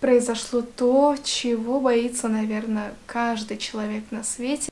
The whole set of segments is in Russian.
произошло то, чего боится, наверное, каждый человек на свете.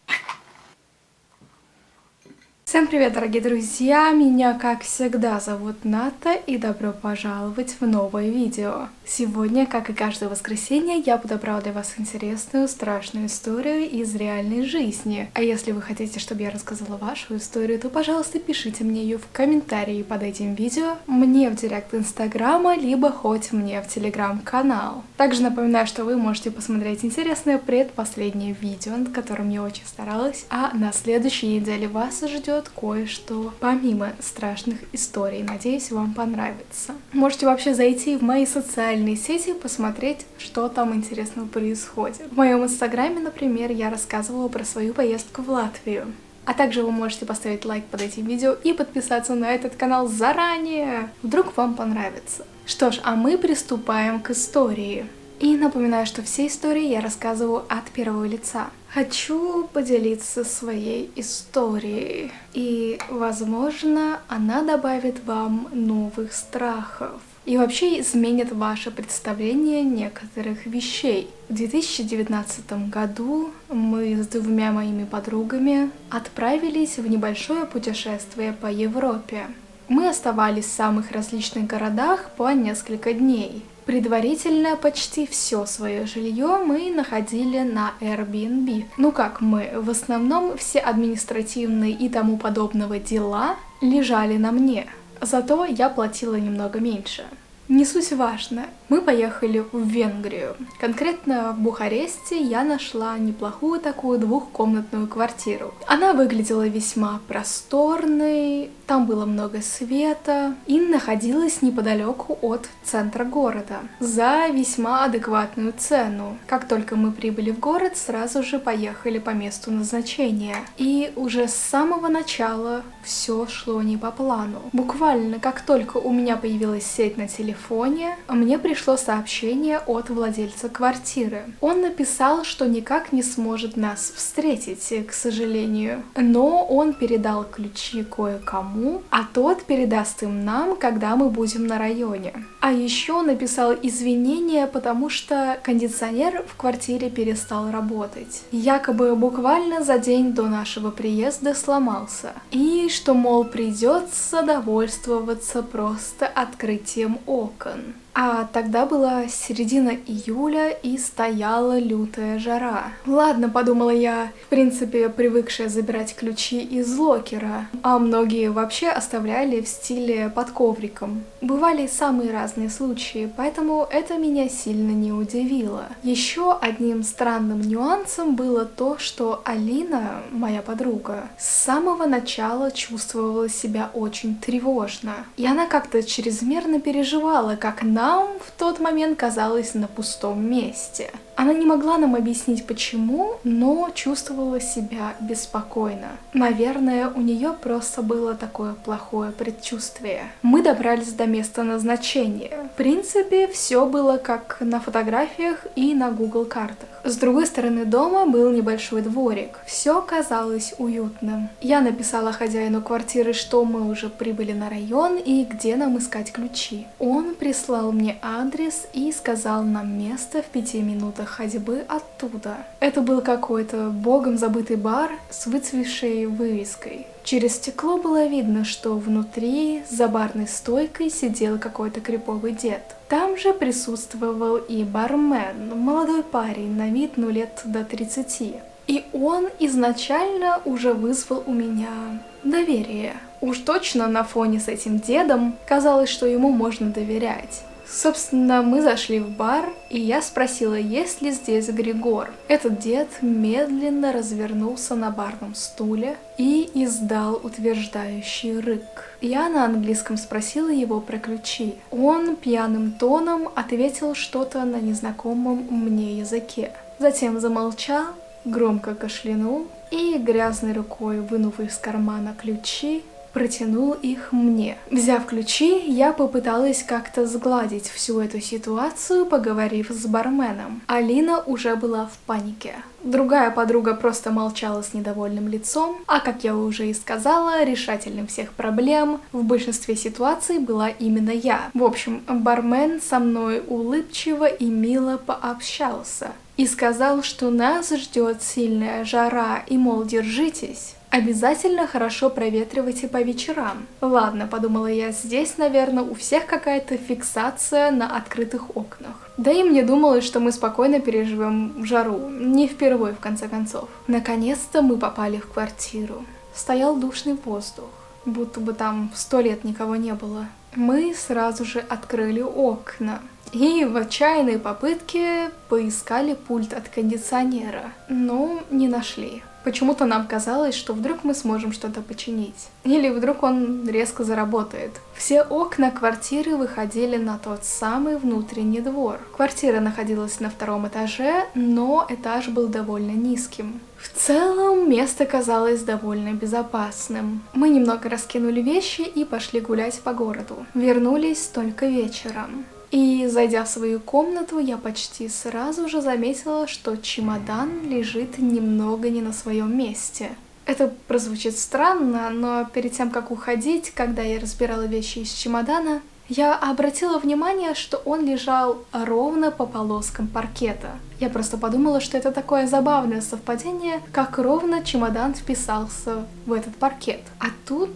Всем привет, дорогие друзья! Меня, как всегда, зовут Ната, и добро пожаловать в новое видео. Сегодня, как и каждое воскресенье, я подобрала для вас интересную, страшную историю из реальной жизни. А если вы хотите, чтобы я рассказала вашу историю, то, пожалуйста, пишите мне ее в комментарии под этим видео, мне в директ Инстаграма, либо хоть мне в Телеграм-канал. Также напоминаю, что вы можете посмотреть интересное предпоследнее видео, над которым я очень старалась, а на следующей неделе вас ждет кое-что помимо страшных историй. Надеюсь, вам понравится. Можете вообще зайти в мои социальные сети и посмотреть, что там интересного происходит. В моем инстаграме, например, я рассказывала про свою поездку в Латвию. А также вы можете поставить лайк под этим видео и подписаться на этот канал заранее. Вдруг вам понравится. Что ж, а мы приступаем к истории. И напоминаю, что все истории я рассказываю от первого лица. Хочу поделиться своей историей, и, возможно, она добавит вам новых страхов. И вообще изменит ваше представление некоторых вещей. В 2019 году мы с двумя моими подругами отправились в небольшое путешествие по Европе. Мы оставались в самых различных городах по несколько дней. Предварительно почти все свое жилье мы находили на Airbnb. Ну как мы, в основном все административные и тому подобного дела лежали на мне. Зато я платила немного меньше. Не суть важно. Мы поехали в Венгрию. Конкретно в Бухаресте я нашла неплохую такую двухкомнатную квартиру. Она выглядела весьма просторной, там было много света и находилась неподалеку от центра города за весьма адекватную цену. Как только мы прибыли в город, сразу же поехали по месту назначения. И уже с самого начала все шло не по плану. Буквально как только у меня появилась сеть на телефоне, мне пришло сообщение от владельца квартиры. Он написал, что никак не сможет нас встретить, к сожалению. Но он передал ключи кое-кому, а тот передаст им нам, когда мы будем на районе. А еще написал извинения, потому что кондиционер в квартире перестал работать. Якобы буквально за день до нашего приезда сломался. И что, мол, придется довольствоваться просто открытием окон. А тогда была середина июля и стояла лютая жара. Ладно, подумала я, в принципе, привыкшая забирать ключи из локера, а многие вообще оставляли в стиле под ковриком. Бывали самые разные случаи, поэтому это меня сильно не удивило. Еще одним странным нюансом было то, что Алина, моя подруга, с самого начала чувствовала себя очень тревожно. И она как-то чрезмерно переживала, как нам в тот момент казалось на пустом месте. Она не могла нам объяснить почему, но чувствовала себя беспокойно. Наверное, у нее просто было такое плохое предчувствие. Мы добрались до места назначения. В принципе, все было как на фотографиях и на Google картах. С другой стороны дома был небольшой дворик. Все казалось уютным. Я написала хозяину квартиры, что мы уже прибыли на район и где нам искать ключи. Он прислал мне адрес и сказал нам место в 5 минутах ходьбы оттуда. Это был какой-то богом забытый бар с выцветшей вывеской. Через стекло было видно, что внутри за барной стойкой сидел какой-то криповый дед. Там же присутствовал и бармен, молодой парень, на вид лет до 30. И он изначально уже вызвал у меня доверие. Уж точно на фоне с этим дедом казалось, что ему можно доверять. Собственно, мы зашли в бар, и я спросила, есть ли здесь Григор. Этот дед медленно развернулся на барном стуле и издал утверждающий рык. Я на английском спросила его про ключи. Он пьяным тоном ответил что-то на незнакомом мне языке. Затем замолчал, громко кашлянул и грязной рукой, вынув из кармана ключи, протянул их мне. Взяв ключи, я попыталась как-то сгладить всю эту ситуацию, поговорив с барменом. Алина уже была в панике. Другая подруга просто молчала с недовольным лицом, а как я уже и сказала, решателем всех проблем в большинстве ситуаций была именно я. В общем, бармен со мной улыбчиво и мило пообщался и сказал, что нас ждет сильная жара и, мол, держитесь. Обязательно хорошо проветривайте по вечерам. Ладно, подумала я, здесь, наверное, у всех какая-то фиксация на открытых окнах. Да и мне думалось, что мы спокойно переживем жару, не впервые в конце концов. Наконец-то мы попали в квартиру. Стоял душный воздух, будто бы там 100 лет никого не было. Мы сразу же открыли окна и в отчаянной попытке поискали пульт от кондиционера, но не нашли. Почему-то нам казалось, что вдруг мы сможем что-то починить. Или вдруг он резко заработает. Все окна квартиры выходили на тот самый внутренний двор. Квартира находилась на 2-м этаже, но этаж был довольно низким. В целом, место казалось довольно безопасным. Мы немного раскинули вещи и пошли гулять по городу. Вернулись только вечером. И, зайдя в свою комнату, я почти сразу же заметила, что чемодан лежит немного не на своем месте. Это прозвучит странно, но перед тем, как уходить, когда я разбирала вещи из чемодана, я обратила внимание, что он лежал ровно по полоскам паркета. Я просто подумала, что это такое забавное совпадение, как ровно чемодан вписался в этот паркет. А тут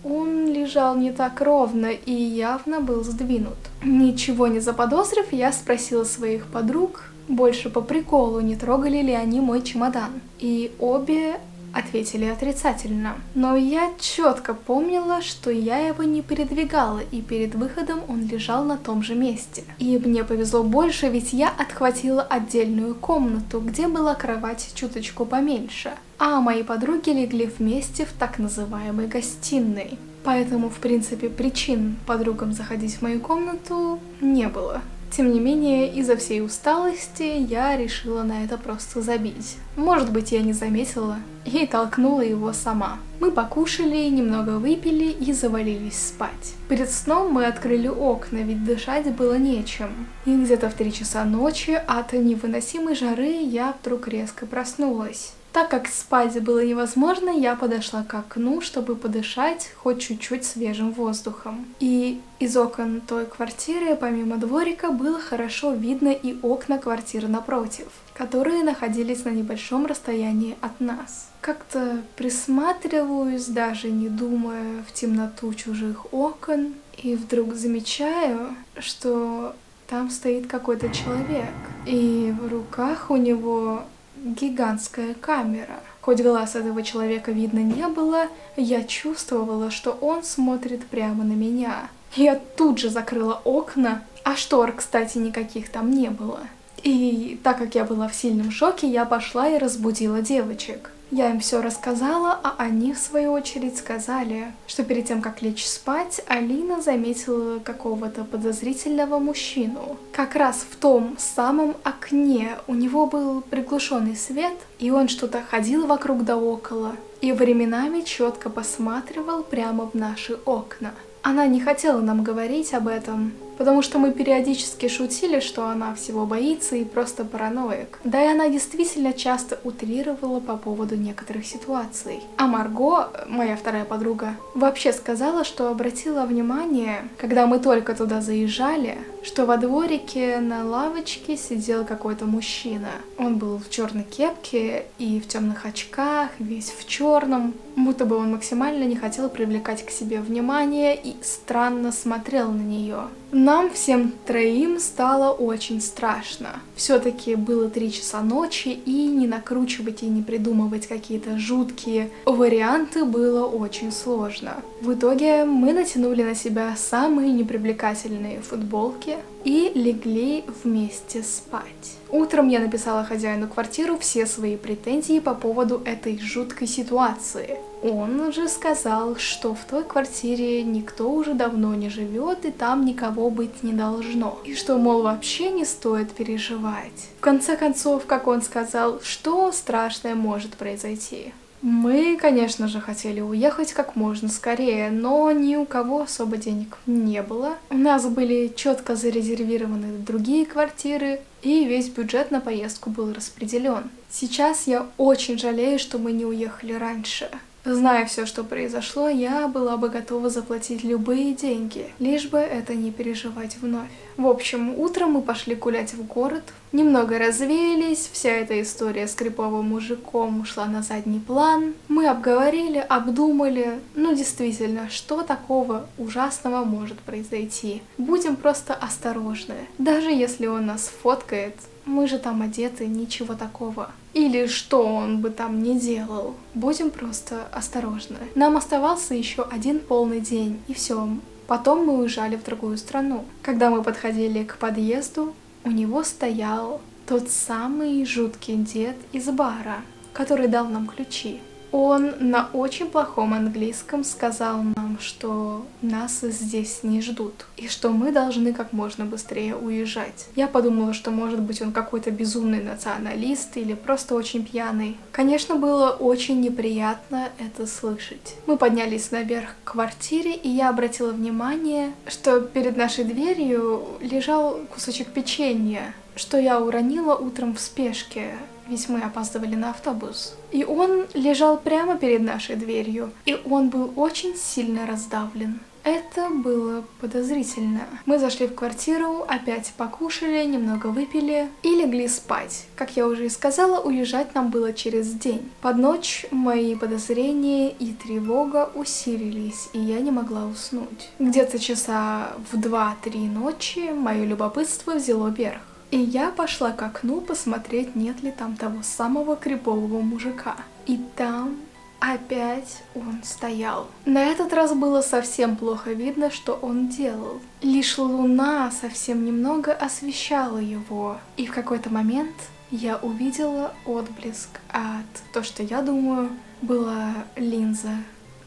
он лежал не так ровно и явно был сдвинут. Ничего не заподозрив, я спросила своих подруг, больше по приколу, не трогали ли они мой чемодан. И обе ответили отрицательно. Но я четко помнила, что я его не передвигала, и перед выходом он лежал на том же месте. И мне повезло больше, ведь я отхватила отдельную комнату, где была кровать чуточку поменьше. А мои подруги легли вместе в так называемой гостиной. Поэтому, в принципе, причин подругам заходить в мою комнату не было. Тем не менее, из-за всей усталости я решила на это просто забить. Может быть, я не заметила и толкнула его сама. Мы покушали, немного выпили и завалились спать. Перед сном мы открыли окна, ведь дышать было нечем. И где-то в 3 часа ночи от невыносимой жары я вдруг резко проснулась. Так как спать было невозможно, я подошла к окну, чтобы подышать хоть чуть-чуть свежим воздухом. И из окон той квартиры, помимо дворика, было хорошо видно и окна квартиры напротив, которые находились на небольшом расстоянии от нас. Как-то присматриваюсь, даже не думая, в темноту чужих окон, и вдруг замечаю, что там стоит какой-то человек, и в руках у него гигантская камера. Хоть глаз этого человека видно не было, я чувствовала, что он смотрит прямо на меня. Я тут же закрыла окна, а штор, кстати, никаких там не было. И так как я была в сильном шоке, я пошла и разбудила девочек. Я им все рассказала, а они, в свою очередь, сказали, что перед тем, как лечь спать, Алина заметила какого-то подозрительного мужчину. Как раз в том самом окне у него был приглушенный свет, и он что-то ходил вокруг да около, и временами четко посматривал прямо в наши окна. Она не хотела нам говорить об этом, потому что мы периодически шутили, что она всего боится и просто параноик. Да и она действительно часто утрировала по поводу некоторых ситуаций. А Марго, моя вторая подруга, вообще сказала, что обратила внимание, когда мы только туда заезжали, что во дворике на лавочке сидел какой-то мужчина. Он был в черной кепке и в темных очках, весь в черном, будто бы он максимально не хотел привлекать к себе внимание и странно смотрел на нее. Нам всем троим стало очень страшно. Все-таки было 3 часа ночи, и не накручивать и не придумывать какие-то жуткие варианты было очень сложно. В итоге мы натянули на себя самые непривлекательные футболки и легли вместе спать. Утром я написала хозяину квартиры все свои претензии по поводу этой жуткой ситуации. Он же сказал, что в той квартире никто уже давно не живет и там никого быть не должно. И что, мол, вообще не стоит переживать. В конце концов, как он сказал, что страшное может произойти? Мы, конечно же, хотели уехать как можно скорее, но ни у кого особо денег не было. У нас были четко зарезервированы другие квартиры, и весь бюджет на поездку был распределен. Сейчас я очень жалею, что мы не уехали раньше. Зная все, что произошло, я была бы готова заплатить любые деньги, лишь бы это не переживать вновь. В общем, утром мы пошли гулять в город, немного развеялись, вся эта история с криповым мужиком ушла на задний план. Мы обговорили, обдумали, действительно, что такого ужасного может произойти. Будем просто осторожны, даже если он нас фоткает. Мы же там одеты, ничего такого. Или что он бы там не делал. Будем просто осторожны. Нам оставался еще один полный день, и все. Потом мы уезжали в другую страну. Когда мы подходили к подъезду, у него стоял тот самый жуткий дед из бара, который дал нам ключи. Он на очень плохом английском сказал нам, что нас здесь не ждут, и что мы должны как можно быстрее уезжать. Я подумала, что может быть он какой-то безумный националист или просто очень пьяный. Конечно, было очень неприятно это слышать. Мы поднялись наверх к квартире, и я обратила внимание, что перед нашей дверью лежал кусочек печенья, что я уронила утром в спешке. Ведь мы опаздывали на автобус. И он лежал прямо перед нашей дверью, и он был очень сильно раздавлен. Это было подозрительно. Мы зашли в квартиру, опять покушали, немного выпили и легли спать. Как я уже и сказала, уезжать нам было через день. Под ночь мои подозрения и тревога усилились, и я не могла уснуть. Где-то часа в 2-3 ночи мое любопытство взяло верх. И я пошла к окну посмотреть, нет ли там того самого крипового мужика. И там опять он стоял. На этот раз было совсем плохо видно, что он делал. Лишь луна совсем немного освещала его. И в какой-то момент я увидела отблеск от то, что я думаю, была линза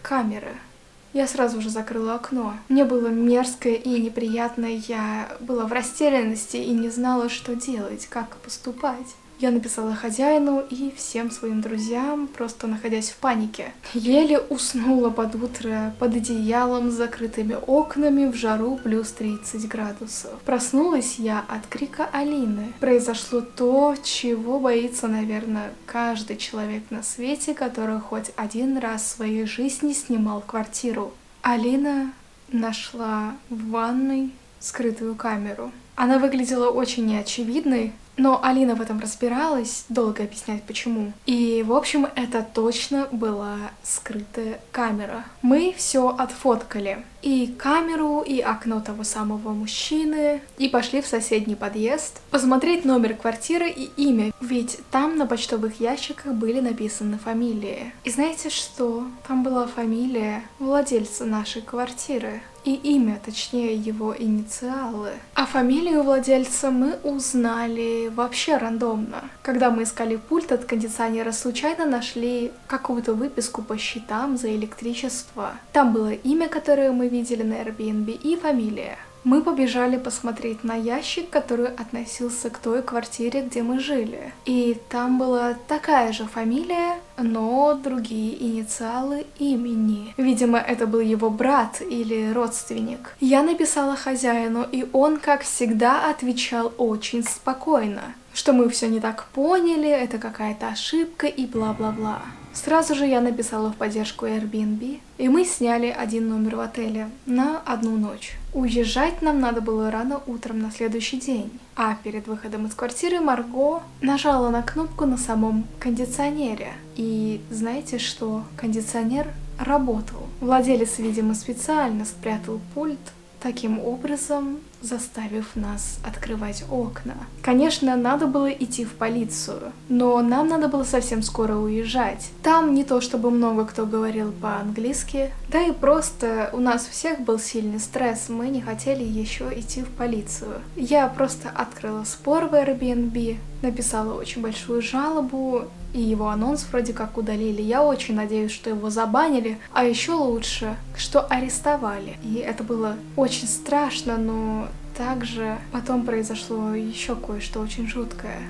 камеры. Я сразу же закрыла окно. Мне было мерзко и неприятно, я была в растерянности и не знала, что делать, как поступать. Я написала хозяину и всем своим друзьям, просто находясь в панике. Еле уснула под утро под одеялом с закрытыми окнами в жару плюс 30 градусов. Проснулась я от крика Алины. Произошло то, чего боится, наверное, каждый человек на свете, который хоть один раз в своей жизни снимал квартиру. Алина нашла в ванной скрытую камеру. Она выглядела очень неочевидной, но Алина в этом разбиралась, долго объяснять почему. И, в общем, это точно была скрытая камера. Мы все отфоткали. И камеру, и окно того самого мужчины. И пошли в соседний подъезд посмотреть номер квартиры и имя. Ведь там на почтовых ящиках были написаны фамилии. И знаете что? Там была фамилия владельца нашей квартиры. И имя, точнее его инициалы. А фамилию владельца мы узнали вообще рандомно. Когда мы искали пульт от кондиционера, случайно нашли какую-то выписку по счетам за электричество. Там было имя, которое мы видели на Airbnb, и фамилия. Мы побежали посмотреть на ящик, который относился к той квартире, где мы жили. И там была такая же фамилия, но другие инициалы имени. Видимо, это был его брат или родственник. Я написала хозяину, и он, как всегда, отвечал очень спокойно, что мы все не так поняли, это какая-то ошибка и бла-бла-бла. Сразу же я написала в поддержку Airbnb, и мы сняли один номер в отеле на одну ночь. Уезжать нам надо было рано утром на следующий день. А перед выходом из квартиры Марго нажала на кнопку на самом кондиционере. И знаете что? Кондиционер работал. Владелец, видимо, специально спрятал пульт, таким образом заставив нас открывать окна. Конечно, надо было идти в полицию, но нам надо было совсем скоро уезжать. Там не то чтобы много кто говорил по-английски, да и просто у нас всех был сильный стресс, мы не хотели еще идти в полицию. Я просто открыла спор в Airbnb, написала очень большую жалобу, и его анонс вроде как удалили. Я очень надеюсь, что его забанили, а еще лучше, что арестовали. И это было очень страшно, но также потом произошло еще кое-что очень жуткое.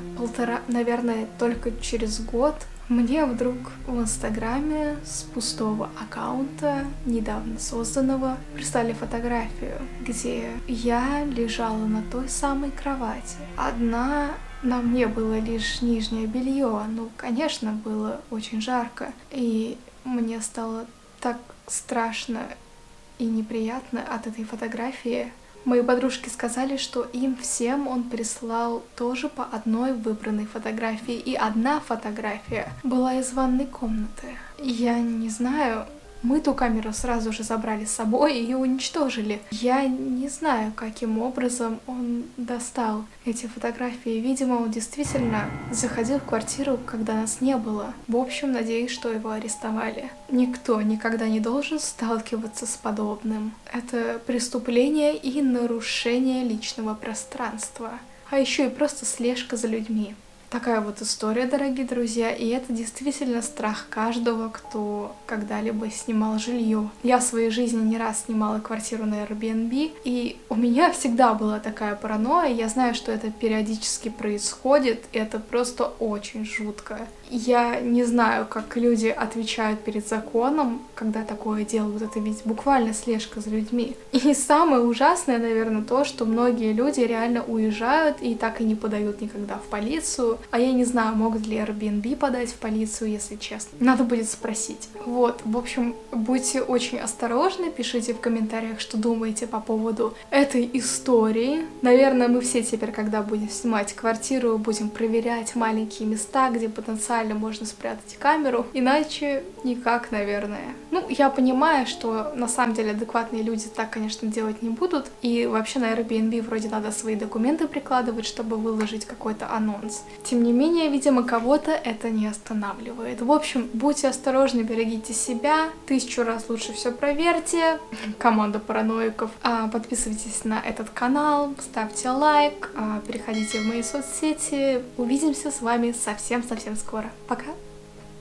Наверное, только через год Мне вдруг в Инстаграме с пустого аккаунта, недавно созданного, прислали фотографию, где я лежала на той самой кровати. Одна, на мне было лишь нижнее белье, ну, конечно, было очень жарко, и мне стало так страшно и неприятно от этой фотографии. Мои подружки сказали, что им всем он прислал тоже по одной выбранной фотографии, и одна фотография была из ванной комнаты. Я не знаю, мы ту камеру сразу же забрали с собой и уничтожили. Я не знаю, каким образом он достал эти фотографии. Видимо, он действительно заходил в квартиру, когда нас не было. В общем, надеюсь, что его арестовали. Никто никогда не должен сталкиваться с подобным. Это преступление и нарушение личного пространства. А еще и просто слежка за людьми. Такая вот история, дорогие друзья, и это действительно страх каждого, кто когда-либо снимал жилье. Я в своей жизни не раз снимала квартиру на Airbnb, и у меня всегда была такая паранойя. Я знаю, что это периодически происходит, и это просто очень жутко. Я не знаю, как люди отвечают перед законом, когда такое делают. Это ведь буквально слежка за людьми. И самое ужасное, наверное, то, что многие люди реально уезжают и так и не подают никогда в полицию. А я не знаю, могут ли Airbnb подать в полицию, если честно. Надо будет спросить. Вот, в общем, будьте очень осторожны, пишите в комментариях, что думаете по поводу этой истории. Наверное, мы все теперь, когда будем снимать квартиру, будем проверять маленькие места, где потенциально можно спрятать камеру. Иначе никак, наверное. Ну, я понимаю, что на самом деле адекватные люди так, конечно, делать не будут. И вообще на Airbnb вроде надо свои документы прикладывать, чтобы выложить какой-то анонс. Тем не менее, видимо, кого-то это не останавливает. В общем, будьте осторожны, берегите себя. 1000 раз лучше все проверьте. Команда параноиков. Подписывайтесь на этот канал, ставьте лайк, переходите в мои соцсети. Увидимся с вами совсем-совсем скоро. Пока!